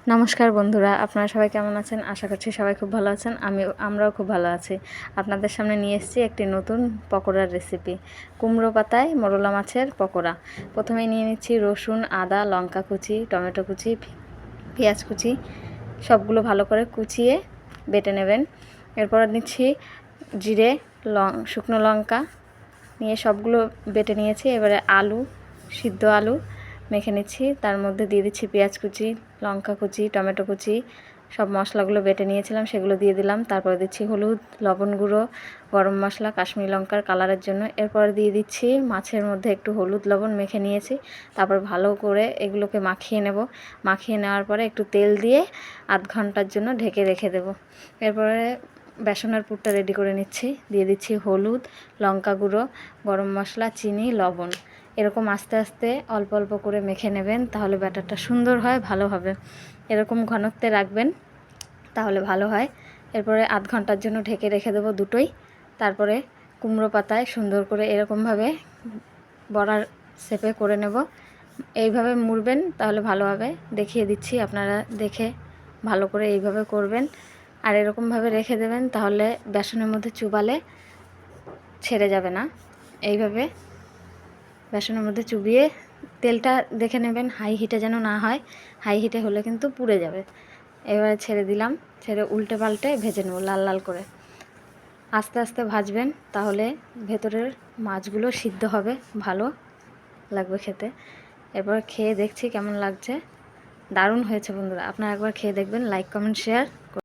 নমস্কার বন্ধুরা, আপনারা সবাই কেমন আছেন? আশা করছি সবাই খুব ভালো আছেন। আমরাও খুব ভালো আছি। আপনাদের সামনে নিয়ে এসেছি একটি নতুন পকোড়ার রেসিপি, কুমড়ো পাতায় মোরলা মাছের পকোড়া। প্রথমেই নিয়ে নিচ্ছি রসুন, আদা, লঙ্কা কুচি, টমেটো কুচি, পেঁয়াজ কুচি, সবগুলো ভালো করে কুচিয়ে বেটে নেবেন। এরপর নিচ্ছি জিরে, শুকনো লঙ্কা নিয়ে সবগুলো বেটে নিয়েছি। এবারে সিদ্ধ আলু মেখে নিচ্ছি। তার মধ্যে দিয়ে দিচ্ছি পেঁয়াজ কুচি, লঙ্কা কুচি, টমেটো কুচি, সব মশলাগুলো বেটে নিয়েছিলাম সেগুলো দিয়ে দিলাম। তারপরে দিচ্ছি হলুদ, লবণ গুঁড়ো, গরম মশলা, কাশ্মীরি লঙ্কার কালারের জন্য। এরপর দিয়ে দিচ্ছি মাছের মধ্যে একটু হলুদ লবণ মেখে নিয়েছি। তারপর ভালো করে এগুলোকে মাখিয়ে নেব। মাখিয়ে নেওয়ার পরে একটু তেল দিয়ে আধ ঘন্টার জন্য ঢেকে রেখে দেব। এরপরে বেসনের পুরটা রেডি করে নিচ্ছি। দিয়ে দিচ্ছি হলুদ, লঙ্কা গুঁড়ো, গরম মশলা, চিনি, লবণ। এরকম আস্তে আস্তে অল্প অল্প করে মেখে নেবেন, তাহলে ব্যাটারটা সুন্দর হয়, ভালো হবে। এরকম ঘনত্বে রাখবেন, তাহলে ভালো হয়। এরপরে আধ ঘন্টার জন্য ঢেকে রেখে দেবো দুটোই। তারপরে কুমড়ো পাতায় সুন্দর করে এরকমভাবে বড়ার শেপে করে নেব। এইভাবে মুড়বেন, তাহলে ভালো হবে। দেখিয়ে দিচ্ছি, আপনারা দেখে ভালো করে এইভাবে করবেন। আর এরকমভাবে রেখে দেবেন, তাহলে বেসনের মধ্যে চুবালে ছেড়ে যাবে না। এইভাবে বেসনের মধ্যে চুবিয়ে তেলটা দেখে নেবেন হাই হিটে যেন না হয়। হাই হিটে হলে কিন্তু পুড়ে যাবে। এবারে ছেড়ে দিলাম, ছেড়ে উল্টে পাল্টে ভেজে নেব লাল লাল করে। আস্তে আস্তে ভাজবেন, তাহলে ভেতরের মাছগুলো সিদ্ধ হবে, ভালো লাগবে খেতে। এরপর খেয়ে দেখছি কেমন লাগছে। দারুণ হয়েছে বন্ধুরা, আপনারা একবার খেয়ে দেখবেন। Like, comment, share.